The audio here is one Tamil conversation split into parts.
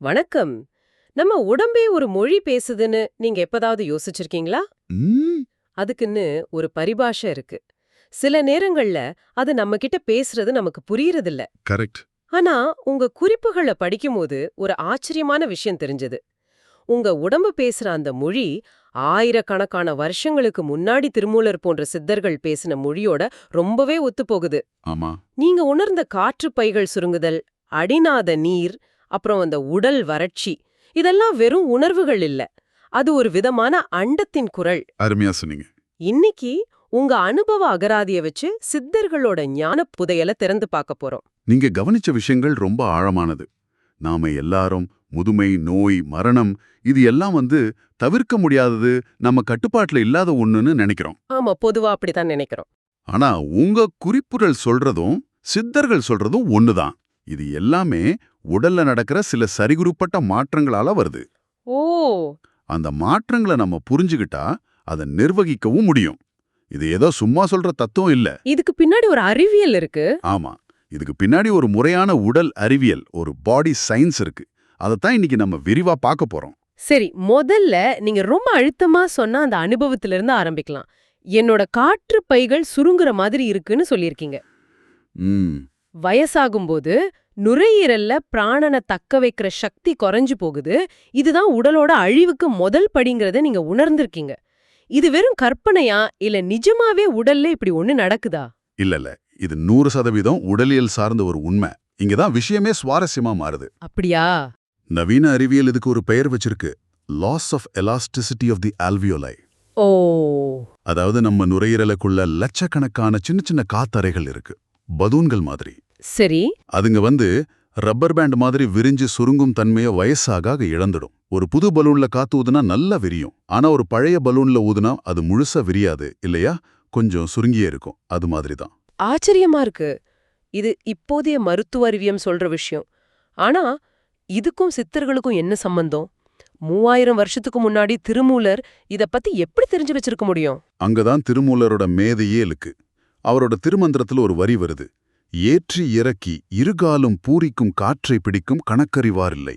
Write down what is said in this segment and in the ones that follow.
வணக்கம். நம்ம உடம்பே ஒரு மொழி பேசுதுன்னு நீங்க எப்பதாவது யோசிச்சிருக்கீங்களா? ம் அதுக்குன்னு ஒரு பரிபாஷை இருக்கு. சில நேரங்கள்ல அது நம்ம கிட்ட பேசுறது நமக்கு புரியறதில்ல. கரெக்ட். ஆனா உங்க குறிப்புகள படிக்கும்போது ஒரு ஆச்சரியமான விஷயம் தெரிஞ்சது. உங்க உடம்பு பேசுற அந்த மொழி ஆயிரக்கணக்கான வருஷங்களுக்கு முன்னாடி திருமூலர் போன்ற சித்தர்கள் பேசின மொழியோட ரொம்பவே ஒத்துப்போகுது. ஆமா. நீங்க உணர்ந்த காற்றுப் பைகள் சுருங்குதல், அடிநாத நீர், அப்புறம் அந்த உடல் வறட்சி, இதெல்லாம் வெறும் உணர்வுகள் இல்ல. அது ஒரு விதமான அண்டத்தின் குரல். அருமையா சொன்னீங்க. இன்னைக்கு உங்க அனுபவ அகராதிய வச்சு சித்தர்களோட ஞானப் புதையல திறந்து பார்க்க போறோம். நீங்க கவனிச்ச விஷயங்கள் ரொம்ப ஆழமானது. நாம எல்லாரும் முதுமை, நோய், மரணம் இது எல்லாம் தவிர்க்க முடியாதது, நம்ம கட்டுப்பாட்டுல இல்லாத ஒண்ணுன்னு நினைக்கிறோம். ஆமா, பொதுவா அப்படித்தான் நினைக்கிறோம். ஆனா உங்க குறிப்புகள் சொல்றதும் சித்தர்கள் சொல்றதும் ஒண்ணுதான். இது எல்லாமே உடல்ல நடக்கிற சில சரிகுருப்பட்ட மாற்றங்களால வருது. ஓ, அந்த மாற்றங்களை நம்ம புரிஞ்சுகிட்டா அதை நிர்வகிக்கவும் முடியும். இது ஏதோ சும்மா சொல்ற தத்துவம் இல்ல. இதுக்கு பின்னாடி ஒரு அறிவியல் இருக்கு. ஆமா, இதுக்கு பின்னாடி ஒரு முறையான உடல் அறிவியல், ஒரு பாடி சயின்ஸ் இருக்கு. அதைத்தான் இன்னைக்கு நம்ம விரிவா பார்க்க போறோம். சரி, முதல்ல நீங்க ரொம்ப அழுத்தமா சொன்ன அந்த அனுபவத்துல இருந்து ஆரம்பிக்கலாம். என்னோட காற்று பைகள் சுருங்குற மாதிரி இருக்குன்னு சொல்லியிருக்கீங்க. ம் வயசாகும்போது நுரையீரல்ல பிராணனை தக்க வைக்கிற சக்தி குறைஞ்சு போகுது. இதுதான் உடலோட அழிவுக்கு முதல் படிங்கிறத நீங்க உணர்ந்திருக்கீங்க. இது வெறும் கற்பனையா இல்ல நிஜமாவே உடல்ல இப்படி ஒண்ணு நடக்குதா? இல்ல, இது 100% உடலியல் சார்ந்த ஒரு உண்மை. இங்கதான் விஷயமே சுவாரஸ்யமா மாறுது. அப்படியா? நவீன அறிவியல் இதுக்கு ஒரு பெயர் வச்சிருக்கு. Loss of elasticity of the alveoli. ஓ, அதாவது நம்ம நுரையீரலுக்குள்ள லட்சக்கணக்கான சின்ன சின்ன காத்தறைகள் இருக்கு, பலூன்கள் மாதிரி. சரி. அதுங்க ரப்பர் பேண்ட் மாதிரி விரிஞ்சு சுருங்கும் தன்மையை வயசாக இழந்துடும். ஒரு புது பலூன்ல காத்து ஊதுனா நல்லா விரியும். ஆனா ஒரு பழைய பலூன்ல ஊதுனா அது முழுசா விரியாது இல்லையா? கொஞ்சம் சுருங்கியே இருக்கும். அது மாதிரிதான். ஆச்சரியமா இருக்கு. இது இப்போதைய மருத்துவ அறிவியம் சொல்ற விஷயம். ஆனா இதுக்கும் சித்தர்களுக்கும் என்ன சம்பந்தம்? 3000 வருஷத்துக்கு முன்னாடி திருமூலர் இத பத்தி எப்படி தெரிஞ்சு வச்சிருக்க முடியும்? அங்கதான் திருமூலரோட மேதையே இருக்கு. அவரோட திருமந்திரத்துல ஒரு வரி வருது. ஏற்றி இறக்கி இருகாலும் பூரிக்கும் காற்றை பிடிக்கும் கணக்கறிவாரில்லை.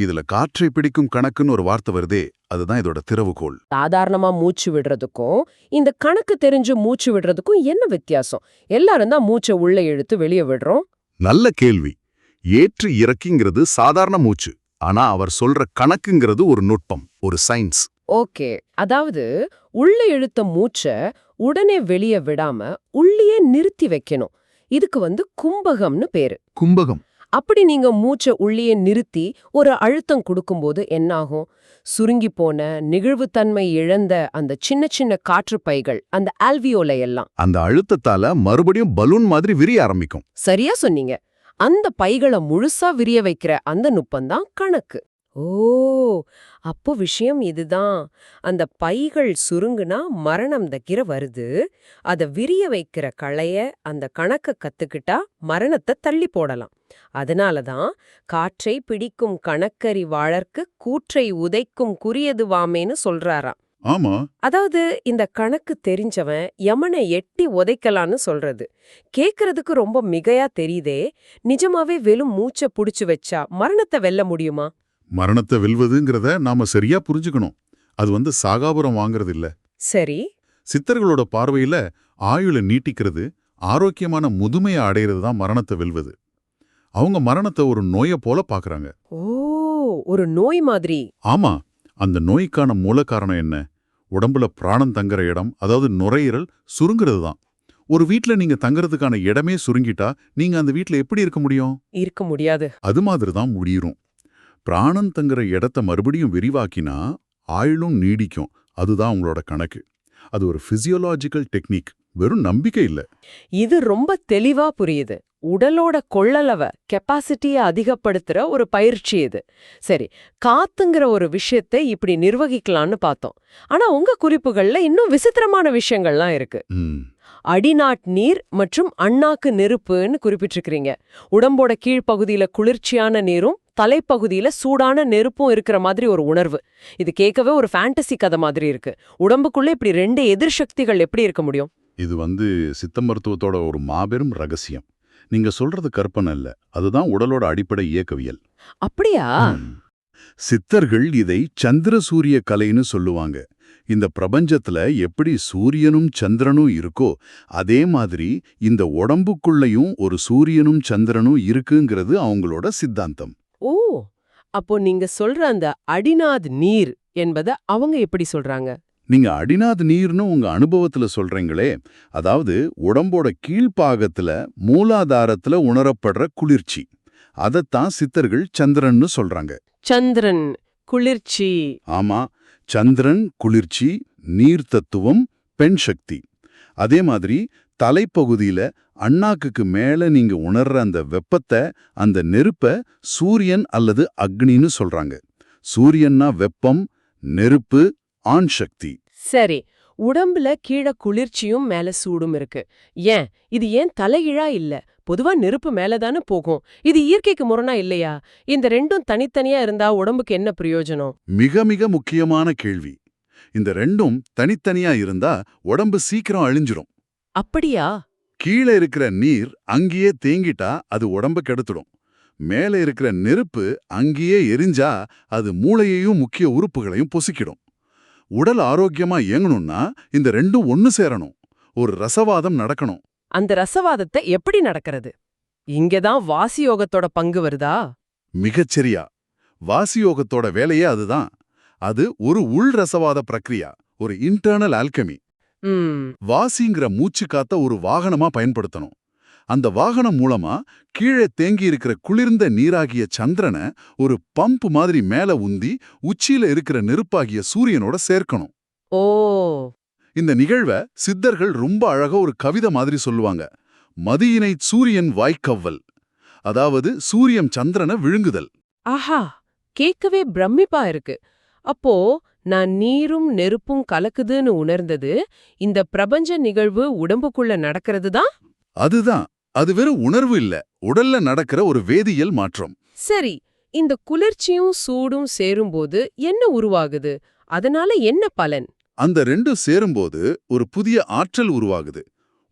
இதுல காற்றை பிடிக்கும் கணக்குன்னு ஒரு வார்த்தை வருதே, அதுதான் இதோட திறவுகோல். சாதாரணமா மூச்சு விடுறதுக்கும் இந்த கணக்கு தெரிஞ்சு மூச்சு விடுறதுக்கும் என்ன வித்தியாசம்? எல்லாரும் தான் மூச்சை உள்ள இழுத்து வெளியே விடுறோம். நல்ல கேள்வி. ஏற்று இறக்கிங்கிறது சாதாரண மூச்சு. ஆனா அவர் சொல்ற கணக்குங்கிறது ஒரு நுட்பம், ஒரு சயின்ஸ். ஓகே, அதாவது உள்ள இழுத்த மூச்சை உடனே வெளியே விடாம உள்ளேயே நிறுத்தி வைக்கணும். இதுக்கு கும்பகம்னு பேரு. கும்பகம். அப்படி நீங்க மூச்சை உள்ளேயே நிறுத்தி ஒரு அழுத்தம் கொடுக்கும்போது என்னாகும்? சுருங்கி போன நெகிழ்வுத்தன்மை இழந்த அந்த சின்ன சின்ன காற்றுப்பைகள், அந்த ஆல்வியோலை எல்லாம் அந்த அழுத்தத்தால மறுபடியும் பலூன் மாதிரி விரிய ஆரம்பிக்கும். சரியா சொன்னீங்க. அந்த பைகளை முழுசா விரிய வைக்கிற அந்த நுட்பம்தான் கணக்கு. ஓ, அப்போ விஷயம் இதுதான். அந்த பைகள் சுருங்குனா மரணம் தக்கிர வருது. அத விரிய வைக்கிற களைய, அந்த கணக்க கத்துக்கிட்டா மரணத்தை தள்ளி போடலாம். அதனாலதான் காற்றை பிடிக்கும் கணக்கறி வாழற்கு கூற்றை உதைக்கும் குறியதுவாமேன்னு சொல்றாராம். ஆமா. அதாவது இந்த கணக்கு தெரிஞ்சவன் யமனை எட்டி உதைக்கலான்னு சொல்றது. கேக்குறதுக்கு ரொம்ப மிகையா தெரியுதே. நிஜமாவே வெறும் மூச்சை புடிச்சு வச்சா மரணத்தை வெல்ல முடியுமா? மரணத்தை வெல்வதுங்கிறத நாம சரியா புரிஞ்சுக்கணும். அது சாகாபுரம் வாங்குறது இல்ல. சரி. சித்தர்களோட பார்வையில ஆயுளை நீட்டிக்கிறது, ஆரோக்கியமான முதுமையை அடையிறது தான் மரணத்தை வெல்வது. அவங்க மரணத்தை ஒரு நோயை போல பாக்குறாங்க. ஓ, ஒரு நோய் மாதிரி. ஆமா. அந்த நோய்க்கான மூல காரணம் என்ன? உடம்புல பிராணம் தங்குற இடம், அதாவது நுரையீரல் சுருங்குறது தான். ஒரு வீட்ல நீங்க தங்குறதுக்கான இடமே சுருங்கிட்டா நீங்க அந்த வீட்ல எப்படி இருக்க முடியும்? இருக்க முடியாது. அது மாதிரி தான் முடியும். பிராணம் தங்குற இடத்த மறுபடியும் விரிவாக்கினா ஆயுளும் நீடிக்கும். அதுதான் உங்களோட கணக்கு. அது ஒரு பிசியோலாஜிக்கல் டெக்னிக், வெறும் நம்பிக்கை இல்ல. இது ரொம்ப தெளிவா புரியுது. உடலோட கொள்ளளவ, கெப்பாசிட்டியை அதிகப்படுத்துற ஒரு பயிற்சி இது. சரி, காத்துங்கிற ஒரு விஷயத்தை இப்படி நிர்வகிக்கலாம்னு பார்த்தோம். ஆனா உங்க குறிப்புகள்ல இன்னும் விசித்திரமான விஷயங்கள்லாம் இருக்கு. அடிநாட் நீர் மற்றும் அண்ணாக்கு நெருப்புன்னு குறிப்பிட்டிருக்கிறீங்க. உடம்போட கீழ்ப்பகுதியில குளிர்ச்சியான நீரும் தலைப்பகுதியில சூடான நெருப்பும் இருக்கிற மாதிரி ஒரு உணர்வு. இது கேட்கவே ஒரு ஃபேண்டசி கதை மாதிரி இருக்கு. உடம்புக்குள்ள இப்படி 2 எதிர் சக்திகள் எப்படி இருக்க முடியும்? இது சித்த மருத்துவத்தோட ஒரு மாபெரும் ரகசியம். நீங்க சொல்றது கற்பனை இல்ல, அதுதான் உடலோட அடிப்படை இயக்கவியல். அப்படியா? சித்தர்கள் இதை சந்திர சூரிய கலைன்னு சொல்லுவாங்க. இந்த பிரபஞ்சத்துல எப்படி சூரியனும் சந்திரனும் இருக்கோ அதே மாதிரி இந்த உடம்புக்குள்ளயும் ஒரு சூரியனும் சந்திரனும் இருக்குங்கிறது அவங்களோட சித்தாந்தம். ஓ, அப்போ நீங்க சொல்ற அந்த அடிநாத் நீர் என்பத அவங்க எப்படி சொல்றாங்க? நீங்க அடிநாத் நீர்னு உங்க அனுபவத்துல சொல்றீங்களே, அதாவது உடம்போட கீழ்ப்பாகத்துல மூலாதாரத்துல உணரப்படுற குளிர்ச்சி, அதத்தான் சித்தர்கள் சந்திரன்னு சொல்றாங்க. சந்திரன், குளிர்ச்சி. ஆமா, சந்திரன் குளிர்ச்சி, நீர் தத்துவம், பெண் சக்தி. அதே மாதிரி தலைப்பகுதியில அண்ணாக்குக்கு மேல நீங்க உணர்ற அந்த வெப்பத்தை, அந்த நெருப்ப சூரியன் அல்லது அக்னின்னு சொல்றாங்க. சூரியன்னா வெப்பம், நெருப்பு, ஆண் சக்தி. சரி, உடம்புல கீழ குளிர்ச்சியும் மேல சூடும் இருக்கு. இது ஏன் தலைகீழா இல்ல? பொதுவா நெருப்பு மேலதானே போகும். இது இயற்கைக்கு முரணா இல்லையா? இந்த ரெண்டும் தனித்தனியா இருந்தா உடம்புக்கு என்ன பிரயோஜனம்? மிக மிக முக்கியமான கேள்வி. இந்த ரெண்டும் தனித்தனியா இருந்தா உடம்பு சீக்கிரம் அழிஞ்சிரும். அப்படியா? கீழே இருக்கிற நீர் அங்கேயே தேங்கிட்டா அது உடம்ப கெடுத்துடும். மேலே இருக்கிற நெருப்பு அங்கேயே எரிஞ்சா அது மூளையையும் முக்கிய உறுப்புகளையும் பொசுக்கிடும். உடல் ஆரோக்கியமா இயங்கணும்னா இந்த ரெண்டும் ஒன்னு சேரணும். ஒரு ரசவாதம் நடக்கணும். அந்த ரசவாதத்தை எப்படி நடக்கிறது? இங்கதான் வாசியோகத்தோட பங்கு வருதா? மிகச்சரியா. வாசியோகத்தோட வேலையே அதுதான். அது ஒரு உள் ரசவாத பிரக்ரியா, ஒரு இன்டர்னல் ஆல்கெமி. வாசிங்கிற மூச்சு காத்த ஒரு வாகனமா பயன்படுத்தணும். அந்த வாகனம் மூலமா கீழே தேங்கி இருக்கிற குளிர்ந்த நீராகிய சந்திரனை ஒரு பம்ப் மாதிரி மேல உந்தி உச்சியில இருக்கிற நெருப்பாகிய சூரியனோட சேர்க்கணும். ஓ, இந்த நிகழ்வை சித்தர்கள் ரொம்ப அழகா ஒரு கவிதை மாதிரி சொல்லுவாங்க. மதியினை சூரியன் வாய்க்கவ்வல், அதாவது சூரியன் சந்திரனை விழுங்குதல். ஆஹா, கேட்கவே பிரமிப்பா இருக்கு. அப்போ நான் நீரும் நெருப்பும் கலக்குதுன்னு உணர்ந்தது இந்த பிரபஞ்ச நிகழ்வு உடம்புக்குள்ள நடக்கிறது தான். அதுதான். அது வெறும் உணர்வு இல்ல, உடல்ல நடக்கிற ஒரு வேதியியல் மாற்றம். சரி, இந்த குளிர்ச்சியும் சூடும் சேரும்போது என்ன உருவாகுது? அதனால என்ன பலன்? அந்த ரெண்டும் சேரும்போது ஒரு புதிய ஆற்றல் உருவாகுது.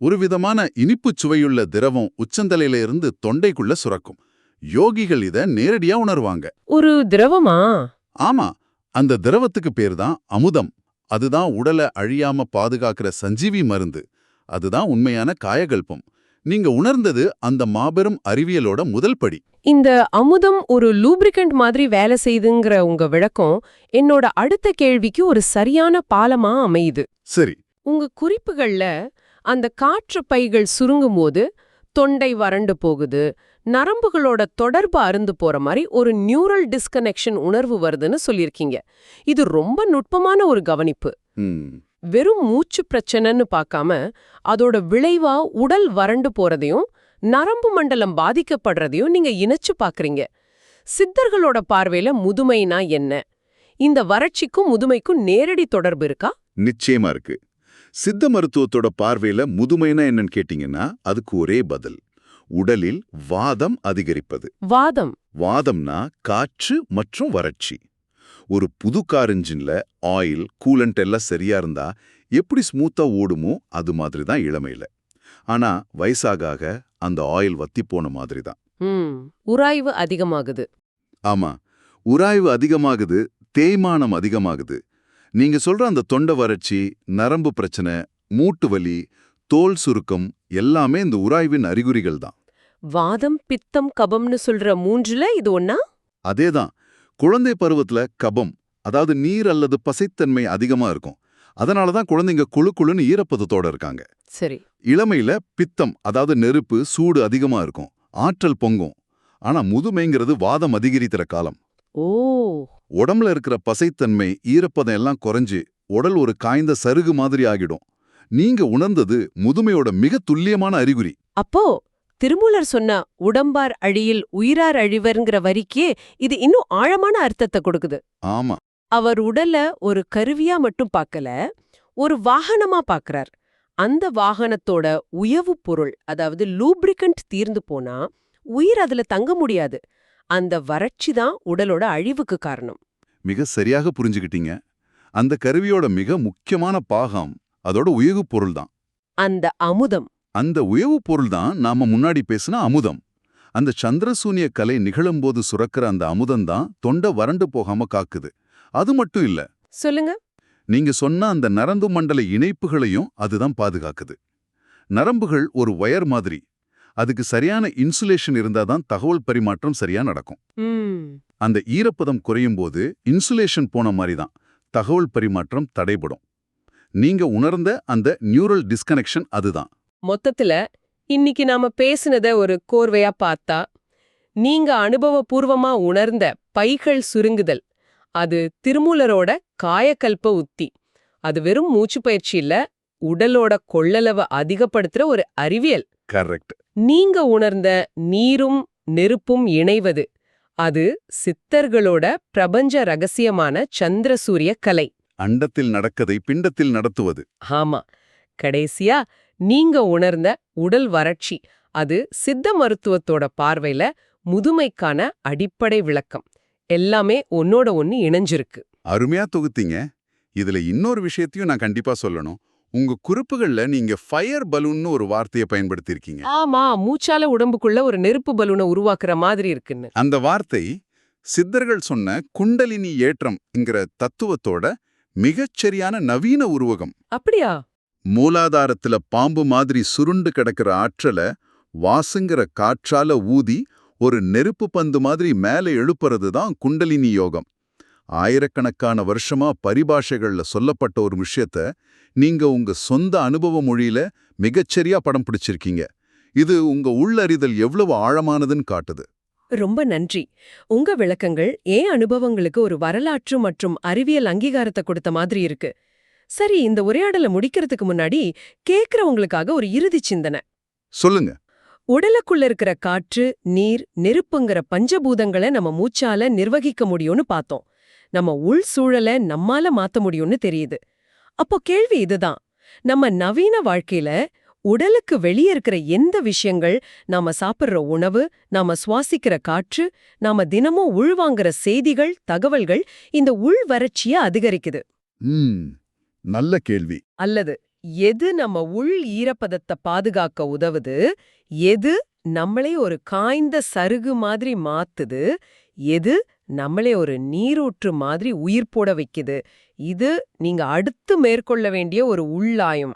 ஒரு விதமான இனிப்புச் சுவையுள்ள திரவம் உச்சந்தலையில இருந்து தொண்டைக்குள்ள சுரக்கும். யோகிகள் இத நேரடியா உணர்வாங்க. ஒரு திரவமா? ஆமா, அந்த திரவத்துக்கு பேர் தான் அமுதம். அதுதான் உடலை அழியாம பாதுகாக்கிற சஞ்சீவி மருந்து. அதுதான் உண்மையான காயகல்பம். நீங்க உணர்ந்தது அந்த மாபெரும் அறிவியலோட முதல் படி. இந்த அமுதம் ஒரு லூப்ரிகண்ட் மாதிரி வேலை செய்துங்கிற உங்க விளக்கம் என்னோட அடுத்த கேள்விக்கு ஒரு சரியான பாலமா அமையுது. சரி, உங்க குறிப்புகள்ல அந்த காற்று பைகள் சுருங்கும் போது தொண்டை வறண்டு போகுது, நரம்புகளோட தொடர்பு அருந்து போற மாதிரி ஒரு நியூரல் டிஸ்கனெக்ஷன் உணர்வு வருதுன்னு சொல்லியிருக்கீங்க. இது ரொம்ப நுட்பமான ஒரு கவனிப்பு. வெறும் மூச்சு பிரச்சனைன்னு பார்க்காம அதோட விளைவா உடல் வறண்டு போறதையும் நரம்பு மண்டலம் பாதிக்கப்படுறதையும் நீங்க இணைச்சு பாக்குறீங்க. சித்தர்களோட பார்வையில முதுமைனா என்ன? இந்த வறட்சிக்கும் முதுமைக்கும் நேரடி தொடர்பு இருக்கா? நிச்சயமா இருக்கு. சித்த மருத்துவத்தோட பார்வையில முதுமைனா என்னன்னு கேட்டீங்கன்னா அதுக்கு ஒரே பதில்: உடலில் வாதம் அதிகரிப்பது. வாதம்? வாதம்னா காற்று மற்றும் வறட்சி. ஒரு புது கார் இன்ஜின்ல ஆயில், கூலண்ட் எல்லாம் சரியா இருந்தா எப்படி ஸ்மூத்தா ஓடுமோ அது மாதிரி தான் இளமையில. ஆனா வயசாக அந்த ஆயில் வத்தி போன மாதிரி தான். உராய்வு அதிகமாகுது. ஆமா, உராய்வு அதிகமாகுது, தேய்மானம் அதிகமாகுது. நீங்க சொல்ற அந்த தொண்டை வறட்சி, நரம்பு பிரச்சனை, மூட்டு வலி, தோல் சுருக்கம் எல்லாமே இந்த உராய்வின் அறிகுறிகள் தான். வாதம், பித்தம், கபம்னு சொல்ற மூன்றுல இது ஒண்ணா? அதேதான். குழந்தை பருவத்துல கபம், அதாவது நீர் அல்லது பசைத்தன்மை அதிகமா இருக்கும். அதனாலதான் குழந்தைங்க குழு குழுன்னு ஈரப்பதத்தோட இருக்காங்க. சரி. இளமையில பித்தம், அதாவது நெருப்பு, சூடு அதிகமா இருக்கும், ஆற்றல் பொங்கும். ஆனா முதுமைங்கிறது வாதம் அதிகரிக்கிற காலம். ஓ. உடம்புல இருக்கிற பசைத்தன்மை, ஈரப்பதம் எல்லாம் குறைஞ்சு உடல் ஒரு காய்ந்த சருகு மாதிரி ஆகிடும். நீங்க உணர்ந்தது முதுமையோட மிக துல்லியமான அறிகுறி. அப்போ திருமூலர் சொன்ன உடம்பார் அழியில் உயிரார் அழிவர்ங்கிற வரிக்கே இது இன்னும் ஆழமான அர்த்தத்தை கொடுக்குது. ஆமா, அவர் உடல ஒரு கருவியா மட்டும் பார்க்கல, ஒரு வாகனமா பார்க்கறார். அந்த வாகனத்தோட உயவு பொருள், அதாவது லூப்ரிகண்ட் தீர்ந்து போனா உயிர் அதுல தங்க முடியாது. அந்த வறட்சி தான் உடலோட அழிவுக்கு காரணம். மிக சரியாக புரிஞ்சுக்கிட்டீங்க. அந்த கருவியோட மிக முக்கியமான பாகம் அதோட உயவு பொருள் தான். அந்த அமுதம். அந்த உயவு பொருள் தான் நாம முன்னாடி பேசின அமுதம். அந்த சந்திரசூனிய கலை நிகழும்போது சுரக்கிற அந்த அமுதம்தான் தொண்டை வறண்டு போகாம காக்குது. அது மட்டும் இல்ல, சொல்லுங்க. நீங்க சொன்ன அந்த நரம்பு மண்டல இணைப்புகளையும் அதுதான் பாதுகாக்குது. நரம்புகள் ஒரு வயர் மாதிரி. அதுக்கு சரியான இன்சுலேஷன் இருந்தாதான் தகவல் பரிமாற்றம் சரியா நடக்கும். ம். அந்த ஈரப்பதம் குறையும் போது இன்சுலேஷன் போன மாதிரி தான் தகவல் பரிமாற்றம் தடைபடும். நீங்க உணர்ந்த அந்த நியூரல் டிஸ்கனெக்ஷன் அதுதான். மொத்தத்துல இன்னைக்கு நாம பேசினத ஒரு கோர்வையா பார்த்தா, நீங்க அனுபவபூர்வமா உணர்ந்த பைகள் சுருங்குதல், அது திருமூலரோட காயக்கல்ப உத்தி. அது வெறும் மூச்சு பயிற்சி இல்ல, உடலோட கொள்ளளவை அதிகப்படுத்துற ஒரு அறிவியல். கரெக்ட். நீங்க உணர்ந்த நீரும் நெருப்பும் இணைவது, அது சித்தர்களோட பிரபஞ்ச ரகசியமான சந்திரசூரிய கலை. அண்டத்தில் நடக்கதை பிண்டத்தில் நடத்துவது. ஆமா. கடைசியா நீங்க உணர்ந்த உடல் வறட்சி, அது சித்த மருத்துவத்தோட பார்வையில முதுமைக்கான அடிப்படை விளக்கம். எல்லாமே ஒன்னோட ஒன்னு இணைஞ்சிருக்கு. அருமையா தொகுத்தீங்க. இதுல இன்னொரு விஷயத்தையும் நான் கண்டிப்பா சொல்லணும். உங்க குறிப்புகள்ல நீங்க ஃபயர் பலூன்னு ஒரு வார்த்தையை பயன்படுத்தியிருக்கீங்க. ஆமா, மூச்சால உடம்புக்குள்ள ஒரு நெருப்பு பலூனை உருவாக்குற மாதிரி இருக்குன்னு. அந்த வார்த்தை சித்தர்கள் சொன்ன குண்டலினி ஏற்றம்ங்கிற தத்துவத்தோட மிகச்சரியான நவீன உருவகம். அப்படியா? மூலாதாரத்துல பாம்பு மாதிரி சுருண்டு கிடக்கிற ஆற்றல வாசுங்கிற காற்றால ஊதி ஒரு நெருப்பு பந்து மாதிரி மேலே எழுப்புறது தான் குண்டலினி யோகம். ஆயிரக்கணக்கான வருஷமா பரிபாஷைகள்ல சொல்லப்பட்ட ஒரு விஷயத்த நீங்க உங்க சொந்த அனுபவ மொழியில மிகச்சரியா படம் பிடிச்சிருக்கீங்க. இது உங்க உள்ளறிதல் எவ்வளவு ஆழமானதுன்னு காட்டுது. ரொம்ப நன்றி. உங்க விளக்கங்கள் ஏன் அனுபவங்களுக்கு ஒரு வரலாற்று மற்றும் அறிவியல் அங்கீகாரத்தை கொடுத்த மாதிரி இருக்கு. சரி, இந்த உரையாடலை முடிக்கிறதுக்கு முன்னாடி கேக்குறவங்களுக்காக ஒரு இறுதி சிந்தனை. சொல்லுங்க. உடலுக்குள்ள இருக்கிற காற்று, நீர், நெருப்புங்கிற பஞ்சபூதங்களை நம்ம மூச்சால நிர்வகிக்க முடியும்னு பார்த்தோம். நம்ம உள் சூழலை நம்மால மாத்த முடியும்னு தெரியுது. அப்போ கேள்வி இதுதான், நம்ம நவீன வாழ்க்கையில உடலுக்கு வெளியே இருக்கிற எந்த விஷயங்கள், நாம சாப்பிடுற உணவு, நாம சுவாசிக்கிற காற்று, நாம தினமும் உள்வாங்குற செய்திகள், தகவல்கள் இந்த உள் வறட்சியை அதிகரிக்குது? நல்ல கேள்வி. அல்லது எது நம்ம உள் ஈரப்பதத்தை பாதுகாக்க உதவுது, எது நம்மளே ஒரு காய்ந்த சருகு மாதிரி மாத்துது, எது நம்மளே ஒரு நீரூற்று மாதிரி உயிர் போட வைக்குது? இது நீங்க அடுத்து மேற்கொள்ள வேண்டிய ஒரு உள்ளாயம்.